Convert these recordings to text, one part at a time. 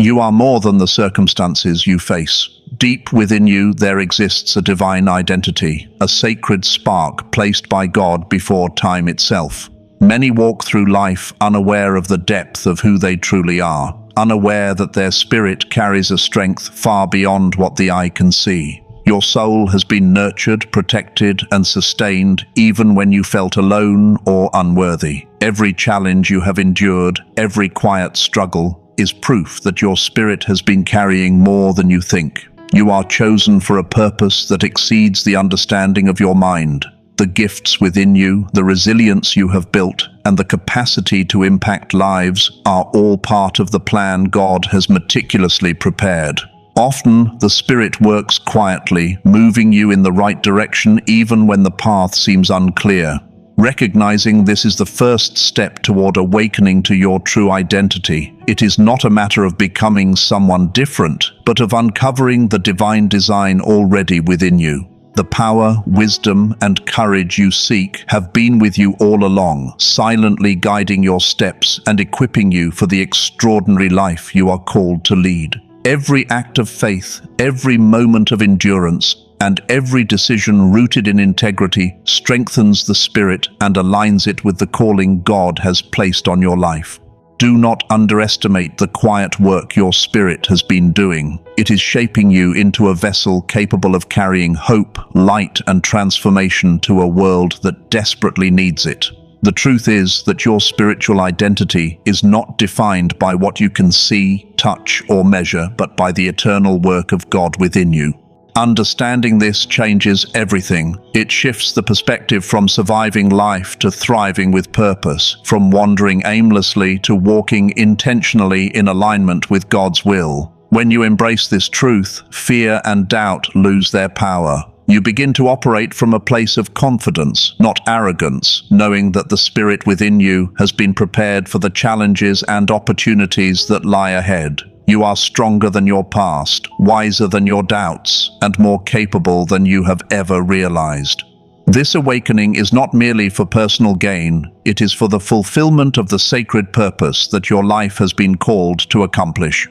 You are more than the circumstances you face. Deep within you there exists a divine identity, a sacred spark placed by God before time itself. Many walk through life unaware of the depth of who they truly are, unaware that their spirit carries a strength far beyond what the eye can see. Your soul has been nurtured, protected, and sustained even when you felt alone or unworthy. Every challenge you have endured, every quiet struggle, is proof that your spirit has been carrying more than you think. You are chosen for a purpose that exceeds the understanding of your mind. The gifts within you, the resilience you have built, and the capacity to impact lives are all part of the plan God has meticulously prepared. Often, the Spirit works quietly, moving you in the right direction even when the path seems unclear. Recognizing this is the first step toward awakening to your true identity. It is not a matter of becoming someone different, but of uncovering the divine design already within you. The power, wisdom, and courage you seek have been with you all along, silently guiding your steps and equipping you for the extraordinary life you are called to lead. Every act of faith, every moment of endurance, and every decision rooted in integrity strengthens the spirit and aligns it with the calling God has placed on your life. Do not underestimate the quiet work your spirit has been doing. It is shaping you into a vessel capable of carrying hope, light, and transformation to a world that desperately needs it. The truth is that your spiritual identity is not defined by what you can see, touch, or measure, but by the eternal work of God within you. Understanding this changes everything. It shifts the perspective from surviving life to thriving with purpose, from wandering aimlessly to walking intentionally in alignment with God's will. When you embrace this truth, fear and doubt lose their power. You begin to operate from a place of confidence, not arrogance, knowing that the spirit within you has been prepared for the challenges and opportunities that lie ahead. You are stronger than your past, wiser than your doubts, and more capable than you have ever realized. This awakening is not merely for personal gain, it is for the fulfillment of the sacred purpose that your life has been called to accomplish.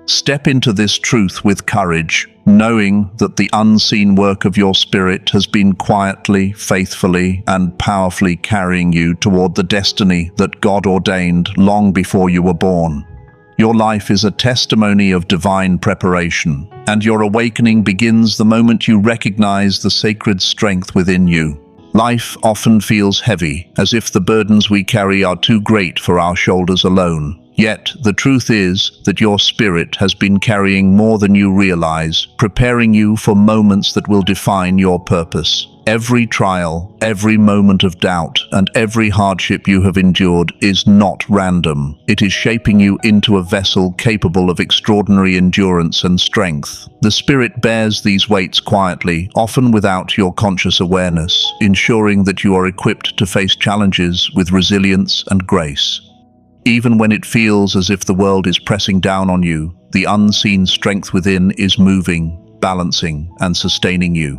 Step into this truth with courage, knowing that the unseen work of your spirit has been quietly, faithfully, and powerfully carrying you toward the destiny that God ordained long before you were born. Your life is a testimony of divine preparation, and your awakening begins the moment you recognize the sacred strength within you. Life often feels heavy, as if the burdens we carry are too great for our shoulders alone. Yet, the truth is that your spirit has been carrying more than you realize, preparing you for moments that will define your purpose. Every trial, every moment of doubt, and every hardship you have endured is not random. It is shaping you into a vessel capable of extraordinary endurance and strength. The Spirit bears these weights quietly, often without your conscious awareness, ensuring that you are equipped to face challenges with resilience and grace. Even when it feels as if the world is pressing down on you, the unseen strength within is moving, balancing, and sustaining you.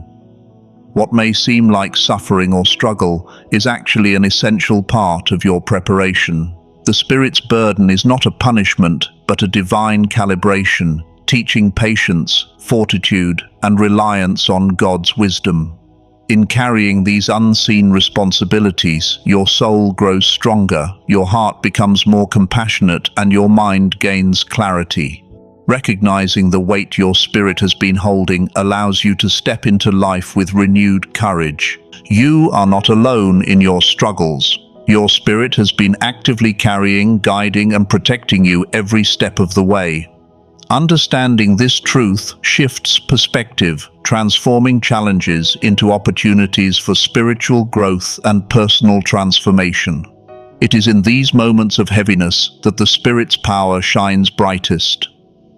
What may seem like suffering or struggle is actually an essential part of your preparation. The Spirit's burden is not a punishment, but a divine calibration, teaching patience, fortitude, and reliance on God's wisdom. In carrying these unseen responsibilities, your soul grows stronger, your heart becomes more compassionate, and your mind gains clarity. Recognizing the weight your spirit has been holding allows you to step into life with renewed courage. You are not alone in your struggles. Your spirit has been actively carrying, guiding, and protecting you every step of the way. Understanding this truth shifts perspective, transforming challenges into opportunities for spiritual growth and personal transformation. It is in these moments of heaviness that the Spirit's power shines brightest.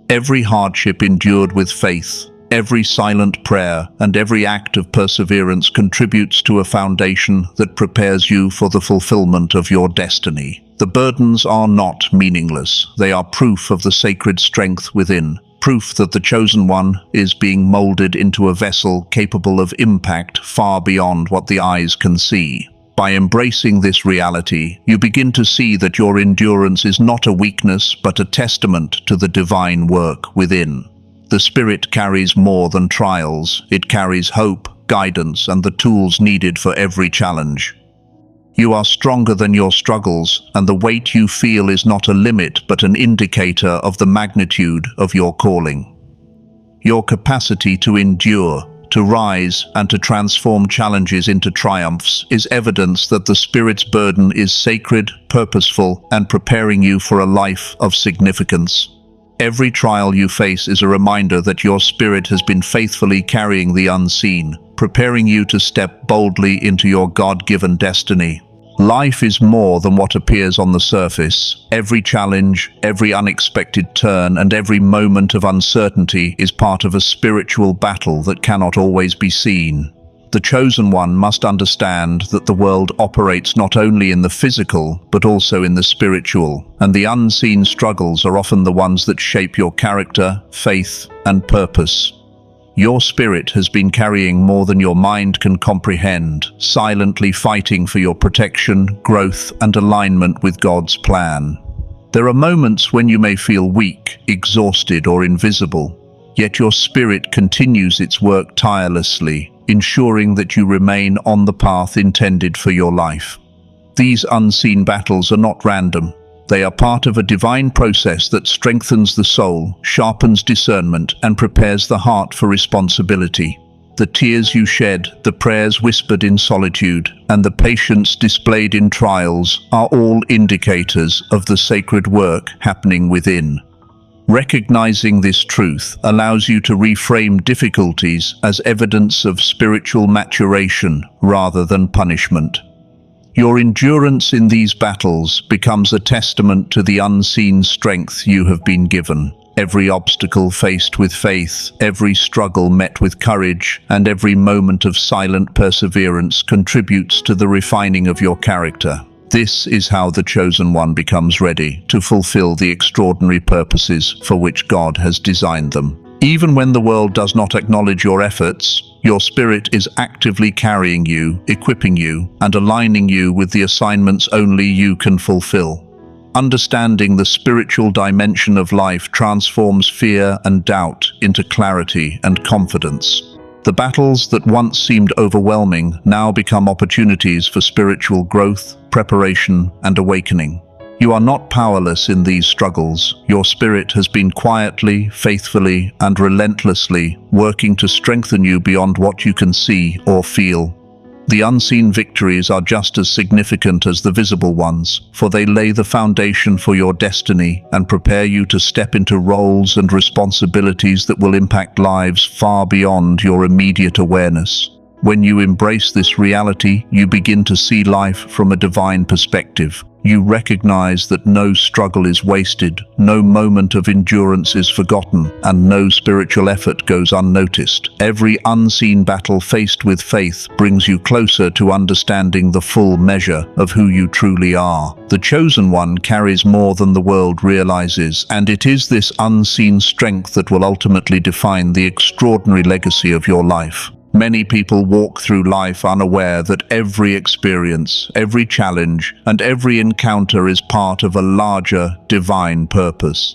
Every hardship endured with faith, every silent prayer, and every act of perseverance contributes to a foundation that prepares you for the fulfillment of your destiny. The burdens are not meaningless. They are proof of the sacred strength within, proof that the chosen one is being molded into a vessel capable of impact far beyond what the eyes can see. By embracing this reality, you begin to see that your endurance is not a weakness but a testament to the divine work within. The Spirit carries more than trials. It carries hope, guidance, and the tools needed for every challenge. You are stronger than your struggles, and the weight you feel is not a limit but an indicator of the magnitude of your calling. Your capacity to endure, to rise, and to transform challenges into triumphs is evidence that the Spirit's burden is sacred, purposeful, and preparing you for a life of significance. Every trial you face is a reminder that your spirit has been faithfully carrying the unseen, preparing you to step boldly into your God-given destiny. Life is more than what appears on the surface. Every challenge, every unexpected turn, and every moment of uncertainty is part of a spiritual battle that cannot always be seen. The chosen one must understand that the world operates not only in the physical, but also in the spiritual, and the unseen struggles are often the ones that shape your character, faith, and purpose. Your spirit has been carrying more than your mind can comprehend, silently fighting for your protection, growth, and alignment with God's plan. There are moments when you may feel weak, exhausted, or invisible, yet your spirit continues its work tirelessly, ensuring that you remain on the path intended for your life. These unseen battles are not random. They are part of a divine process that strengthens the soul, sharpens discernment, and prepares the heart for responsibility. The tears you shed, the prayers whispered in solitude, and the patience displayed in trials are all indicators of the sacred work happening within. Recognizing this truth allows you to reframe difficulties as evidence of spiritual maturation rather than punishment. Your endurance in these battles becomes a testament to the unseen strength you have been given. Every obstacle faced with faith, every struggle met with courage, and every moment of silent perseverance contributes to the refining of your character. This is how the chosen one becomes ready to fulfill the extraordinary purposes for which God has designed them. Even when the world does not acknowledge your efforts, your spirit is actively carrying you, equipping you, and aligning you with the assignments only you can fulfill. Understanding the spiritual dimension of life transforms fear and doubt into clarity and confidence. The battles that once seemed overwhelming now become opportunities for spiritual growth, preparation, and awakening. You are not powerless in these struggles. Your spirit has been quietly, faithfully, and relentlessly working to strengthen you beyond what you can see or feel. The unseen victories are just as significant as the visible ones, for they lay the foundation for your destiny and prepare you to step into roles and responsibilities that will impact lives far beyond your immediate awareness. When you embrace this reality, you begin to see life from a divine perspective. You recognize that no struggle is wasted, no moment of endurance is forgotten, and no spiritual effort goes unnoticed. Every unseen battle faced with faith brings you closer to understanding the full measure of who you truly are. The chosen one carries more than the world realizes, and it is this unseen strength that will ultimately define the extraordinary legacy of your life. Many people walk through life unaware that every experience, every challenge, and every encounter is part of a larger, divine purpose.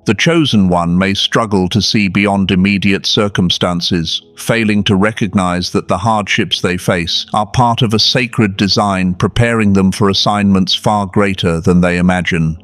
The chosen one may struggle to see beyond immediate circumstances, failing to recognize that the hardships they face are part of a sacred design preparing them for assignments far greater than they imagine.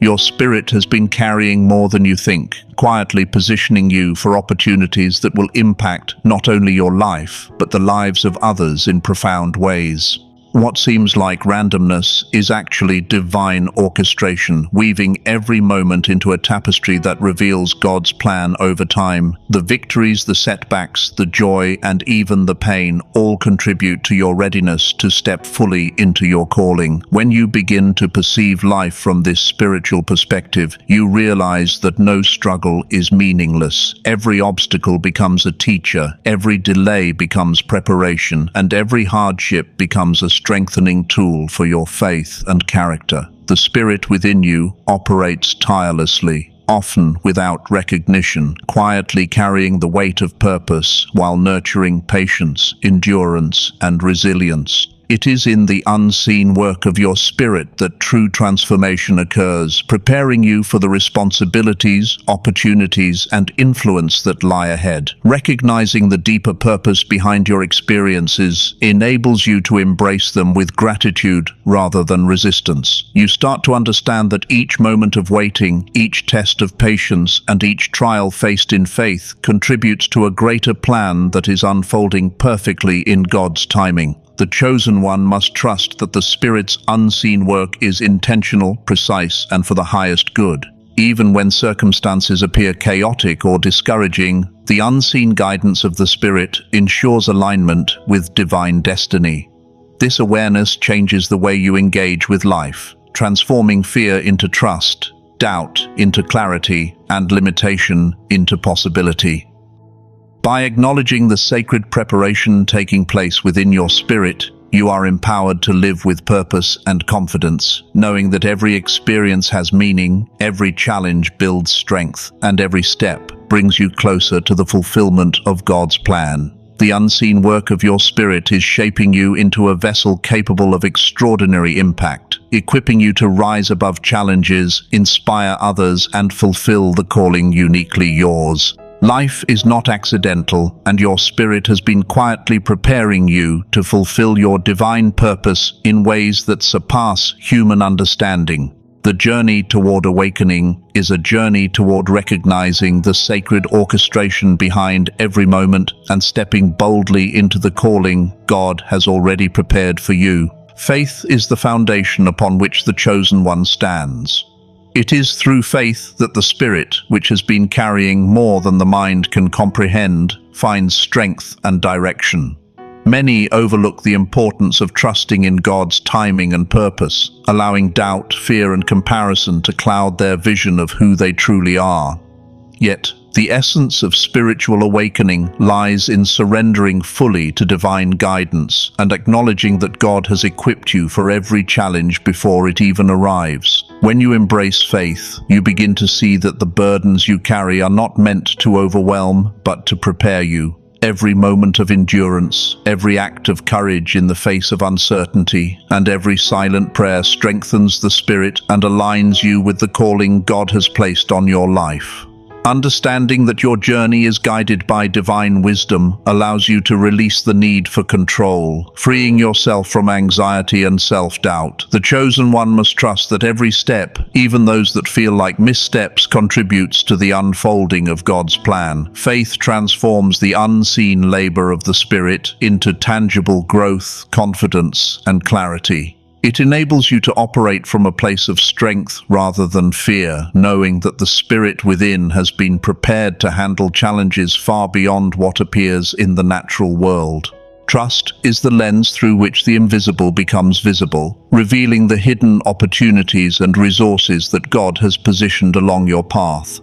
Your spirit has been carrying more than you think, quietly positioning you for opportunities that will impact not only your life, but the lives of others in profound ways. What seems like randomness is actually divine orchestration, weaving every moment into a tapestry that reveals God's plan over time. The victories, the setbacks, the joy, and even the pain all contribute to your readiness to step fully into your calling. When you begin to perceive life from this spiritual perspective, you realize that no struggle is meaningless. Every obstacle becomes a teacher, every delay becomes preparation, and every hardship becomes a strengthening tool for your faith and character. The spirit within you operates tirelessly, often without recognition, quietly carrying the weight of purpose while nurturing patience, endurance, and resilience. It is in the unseen work of your spirit that true transformation occurs, preparing you for the responsibilities, opportunities, and influence that lie ahead. Recognizing the deeper purpose behind your experiences enables you to embrace them with gratitude rather than resistance. You start to understand that each moment of waiting, each test of patience, and each trial faced in faith contributes to a greater plan that is unfolding perfectly in God's timing. The chosen one must trust that the Spirit's unseen work is intentional, precise, and for the highest good. Even when circumstances appear chaotic or discouraging, the unseen guidance of the Spirit ensures alignment with divine destiny. This awareness changes the way you engage with life, transforming fear into trust, doubt into clarity, and limitation into possibility. By acknowledging the sacred preparation taking place within your spirit, you are empowered to live with purpose and confidence, knowing that every experience has meaning, every challenge builds strength, and every step brings you closer to the fulfillment of God's plan. The unseen work of your spirit is shaping you into a vessel capable of extraordinary impact, equipping you to rise above challenges, inspire others, and fulfill the calling uniquely yours. Life is not accidental, and your spirit has been quietly preparing you to fulfill your divine purpose in ways that surpass human understanding. The journey toward awakening is a journey toward recognizing the sacred orchestration behind every moment and stepping boldly into the calling God has already prepared for you. Faith is the foundation upon which the chosen one stands. It is through faith that the spirit, which has been carrying more than the mind can comprehend, finds strength and direction. Many overlook the importance of trusting in God's timing and purpose, allowing doubt, fear, and comparison to cloud their vision of who they truly are. Yet, the essence of spiritual awakening lies in surrendering fully to divine guidance and acknowledging that God has equipped you for every challenge before it even arrives. When you embrace faith, you begin to see that the burdens you carry are not meant to overwhelm, but to prepare you. Every moment of endurance, every act of courage in the face of uncertainty, and every silent prayer strengthens the spirit and aligns you with the calling God has placed on your life. Understanding that your journey is guided by divine wisdom allows you to release the need for control, freeing yourself from anxiety and self-doubt. The chosen one must trust that every step, even those that feel like missteps, contributes to the unfolding of God's plan. Faith transforms the unseen labor of the Spirit into tangible growth, confidence, and clarity. It enables you to operate from a place of strength rather than fear, knowing that the spirit within has been prepared to handle challenges far beyond what appears in the natural world. Trust is the lens through which the invisible becomes visible, revealing the hidden opportunities and resources that God has positioned along your path.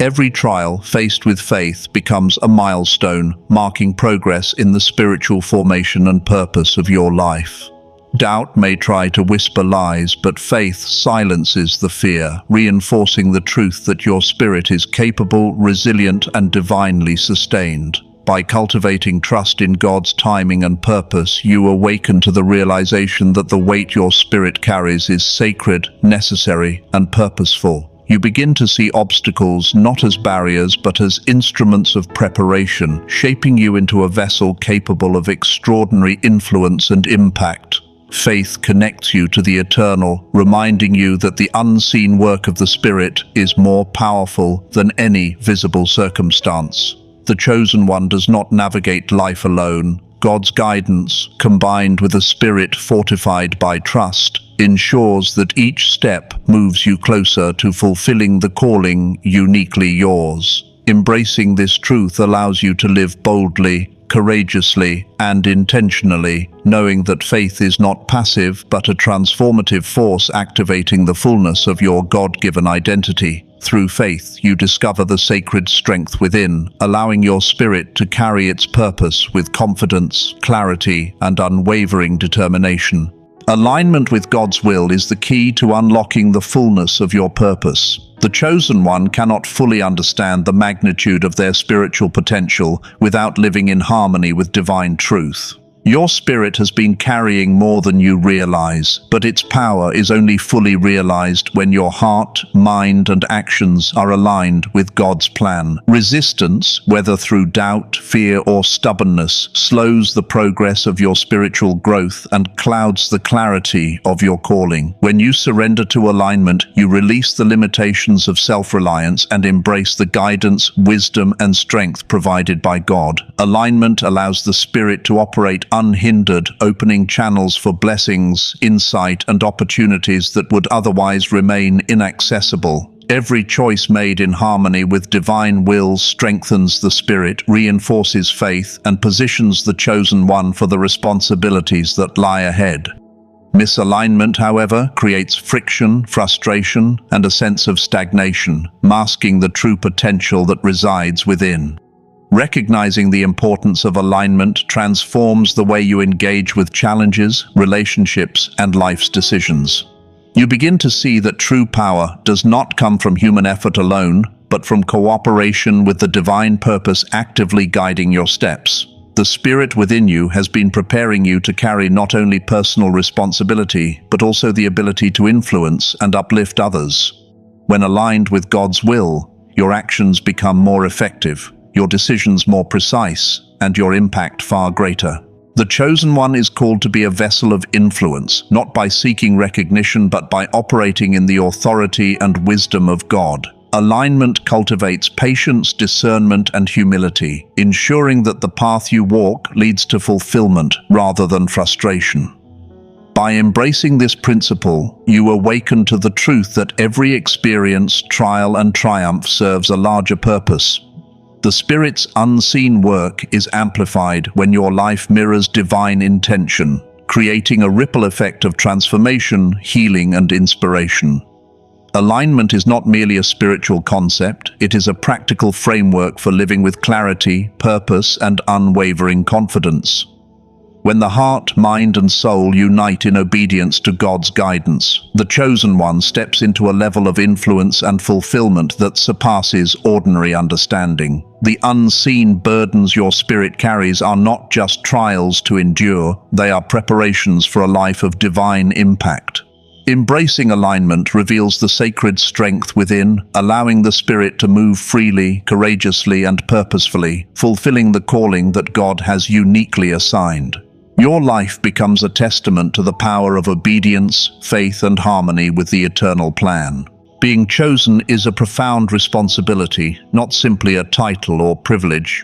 Every trial faced with faith becomes a milestone, marking progress in the spiritual formation and purpose of your life. Doubt may try to whisper lies, but faith silences the fear, reinforcing the truth that your spirit is capable, resilient, and divinely sustained. By cultivating trust in God's timing and purpose, you awaken to the realization that the weight your spirit carries is sacred, necessary, and purposeful. You begin to see obstacles not as barriers but as instruments of preparation, shaping you into a vessel capable of extraordinary influence and impact. Faith connects you to the eternal, reminding you that the unseen work of the Spirit is more powerful than any visible circumstance. The chosen one does not navigate life alone. God's guidance, combined with a spirit fortified by trust, ensures that each step moves you closer to fulfilling the calling uniquely yours. Embracing this truth allows you to live boldly, courageously, and intentionally, knowing that faith is not passive but a transformative force activating the fullness of your God-given identity. Through faith, you discover the sacred strength within, allowing your spirit to carry its purpose with confidence, clarity, and unwavering determination. Alignment with God's will is the key to unlocking the fullness of your purpose. The chosen one cannot fully understand the magnitude of their spiritual potential without living in harmony with divine truth. Your spirit has been carrying more than you realize, but its power is only fully realized when your heart, mind, and actions are aligned with God's plan. Resistance, whether through doubt, fear, or stubbornness, slows the progress of your spiritual growth and clouds the clarity of your calling. When you surrender to alignment, you release the limitations of self-reliance and embrace the guidance, wisdom, and strength provided by God. Alignment allows the spirit to operate unhindered, opening channels for blessings, insight, and opportunities that would otherwise remain inaccessible. Every choice made in harmony with divine will strengthens the spirit, reinforces faith, and positions the chosen one for the responsibilities that lie ahead. Misalignment, however, creates friction, frustration, and a sense of stagnation, masking the true potential that resides within. Recognizing the importance of alignment transforms the way you engage with challenges, relationships, and life's decisions. You begin to see that true power does not come from human effort alone, but from cooperation with the divine purpose actively guiding your steps. The spirit within you has been preparing you to carry not only personal responsibility, but also the ability to influence and uplift others. When aligned with God's will, your actions become more effective, your decisions more precise, and your impact far greater. The chosen one is called to be a vessel of influence, not by seeking recognition but by operating in the authority and wisdom of God. Alignment cultivates patience, discernment, and humility, ensuring that the path you walk leads to fulfillment rather than frustration. By embracing this principle, you awaken to the truth that every experience, trial, and triumph serves a larger purpose. The Spirit's unseen work is amplified when your life mirrors divine intention, creating a ripple effect of transformation, healing, and inspiration. Alignment is not merely a spiritual concept, it is a practical framework for living with clarity, purpose, and unwavering confidence. When the heart, mind, and soul unite in obedience to God's guidance, the chosen one steps into a level of influence and fulfillment that surpasses ordinary understanding. The unseen burdens your spirit carries are not just trials to endure, they are preparations for a life of divine impact. Embracing alignment reveals the sacred strength within, allowing the spirit to move freely, courageously, and purposefully, fulfilling the calling that God has uniquely assigned. Your life becomes a testament to the power of obedience, faith, and harmony with the eternal plan. Being chosen is a profound responsibility, not simply a title or privilege.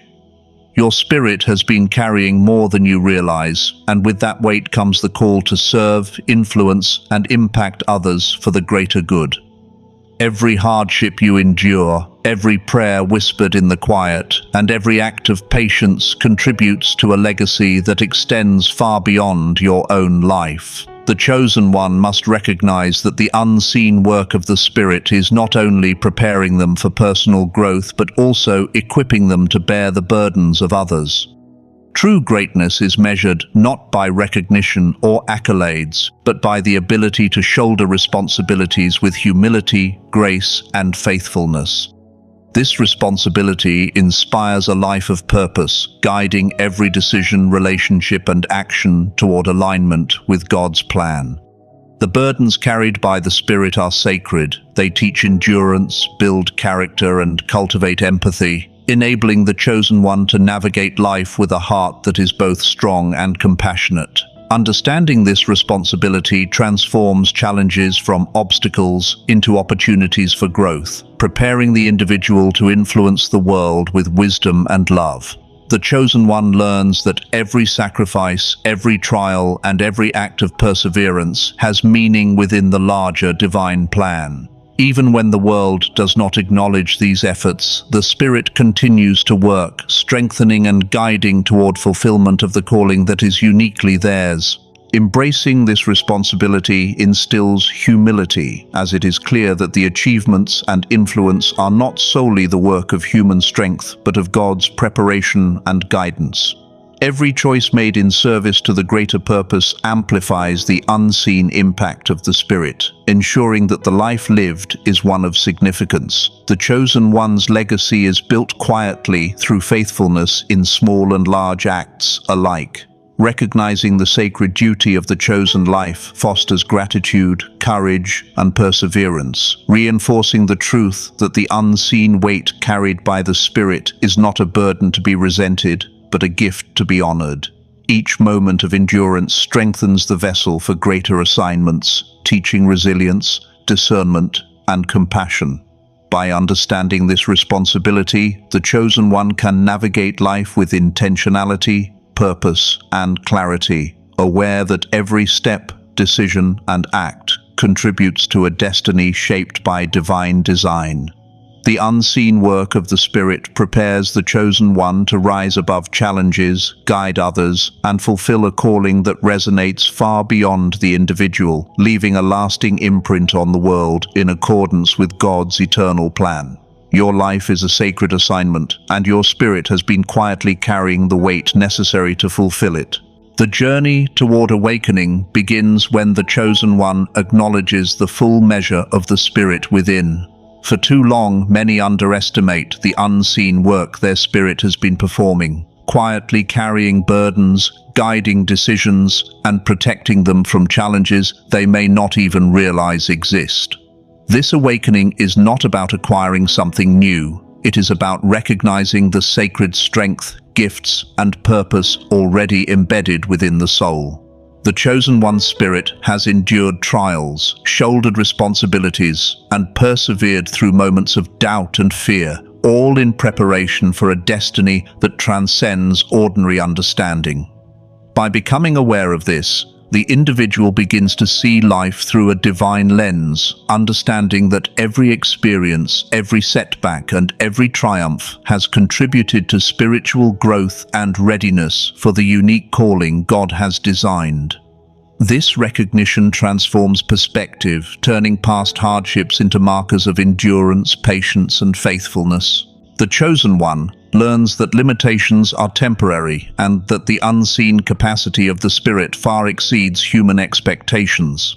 Your spirit has been carrying more than you realize, and with that weight comes the call to serve, influence, and impact others for the greater good. Every hardship you endure, every prayer whispered in the quiet, and every act of patience contributes to a legacy that extends far beyond your own life. The chosen one must recognize that the unseen work of the Spirit is not only preparing them for personal growth, but also equipping them to bear the burdens of others. True greatness is measured not by recognition or accolades, but by the ability to shoulder responsibilities with humility, grace, and faithfulness. This responsibility inspires a life of purpose, guiding every decision, relationship, and action toward alignment with God's plan. The burdens carried by the Spirit are sacred. They teach endurance, build character, and cultivate empathy, enabling the chosen one to navigate life with a heart that is both strong and compassionate. Understanding this responsibility transforms challenges from obstacles into opportunities for growth, preparing the individual to influence the world with wisdom and love. The chosen one learns that every sacrifice, every trial, and every act of perseverance has meaning within the larger divine plan. Even when the world does not acknowledge these efforts, the Spirit continues to work, strengthening and guiding toward fulfillment of the calling that is uniquely theirs. Embracing this responsibility instills humility, as it is clear that the achievements and influence are not solely the work of human strength, but of God's preparation and guidance. Every choice made in service to the greater purpose amplifies the unseen impact of the Spirit, ensuring that the life lived is one of significance. The chosen one's legacy is built quietly through faithfulness in small and large acts alike. Recognizing the sacred duty of the chosen life fosters gratitude, courage, and perseverance, reinforcing the truth that the unseen weight carried by the Spirit is not a burden to be resented, but a gift to be honored. Each moment of endurance strengthens the vessel for greater assignments, teaching resilience, discernment, and compassion. By understanding this responsibility, the chosen one can navigate life with intentionality, purpose, and clarity, aware that every step, decision, and act contributes to a destiny shaped by divine design. The unseen work of the Spirit prepares the chosen one to rise above challenges, guide others, and fulfill a calling that resonates far beyond the individual, leaving a lasting imprint on the world in accordance with God's eternal plan. Your life is a sacred assignment, and your spirit has been quietly carrying the weight necessary to fulfill it. The journey toward awakening begins when the chosen one acknowledges the full measure of the Spirit within. For too long, many underestimate the unseen work their spirit has been performing, quietly carrying burdens, guiding decisions, and protecting them from challenges they may not even realize exist. This awakening is not about acquiring something new. It is about recognizing the sacred strength, gifts, and purpose already embedded within the soul. The chosen one's spirit has endured trials, shouldered responsibilities, and persevered through moments of doubt and fear, all in preparation for a destiny that transcends ordinary understanding. By becoming aware of this, the individual begins to see life through a divine lens, understanding that every experience, every setback, and every triumph has contributed to spiritual growth and readiness for the unique calling God has designed. This recognition transforms perspective, turning past hardships into markers of endurance, patience, and faithfulness. The chosen one learns that limitations are temporary and that the unseen capacity of the Spirit far exceeds human expectations.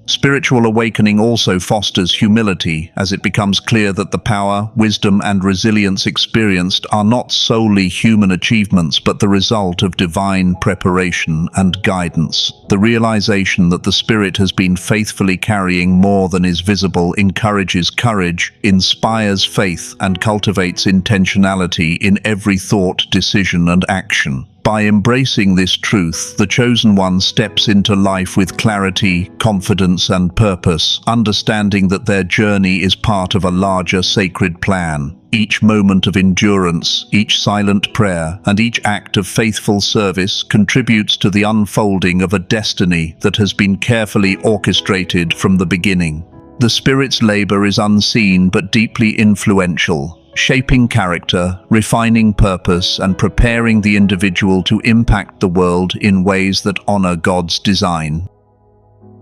Spiritual awakening also fosters humility, as it becomes clear that the power, wisdom, and resilience experienced are not solely human achievements but the result of divine preparation and guidance. The realization that the Spirit has been faithfully carrying more than is visible encourages courage, inspires faith, and cultivates intentionality in every thought, decision, and action. By embracing this truth, the chosen one steps into life with clarity, confidence, and purpose, understanding that their journey is part of a larger sacred plan. Each moment of endurance, each silent prayer, and each act of faithful service contributes to the unfolding of a destiny that has been carefully orchestrated from the beginning. The Spirit's labor is unseen but deeply influential, shaping character, refining purpose, and preparing the individual to impact the world in ways that honor God's design.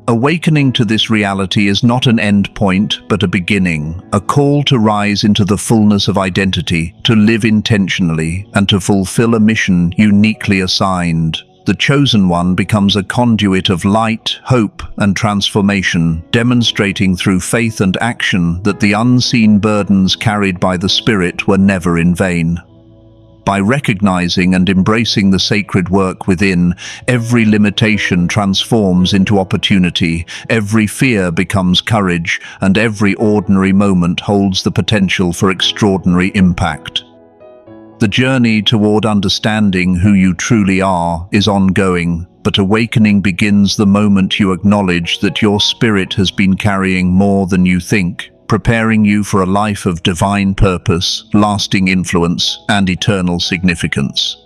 Awakening to this reality is not an end point, but a beginning, a call to rise into the fullness of identity, to live intentionally, and to fulfill a mission uniquely assigned. The chosen one becomes a conduit of light, hope, and transformation, demonstrating through faith and action that the unseen burdens carried by the Spirit were never in vain. By recognizing and embracing the sacred work within, every limitation transforms into opportunity, every fear becomes courage, and every ordinary moment holds the potential for extraordinary impact. The journey toward understanding who you truly are is ongoing, but awakening begins the moment you acknowledge that your spirit has been carrying more than you think, preparing you for a life of divine purpose, lasting influence, and eternal significance.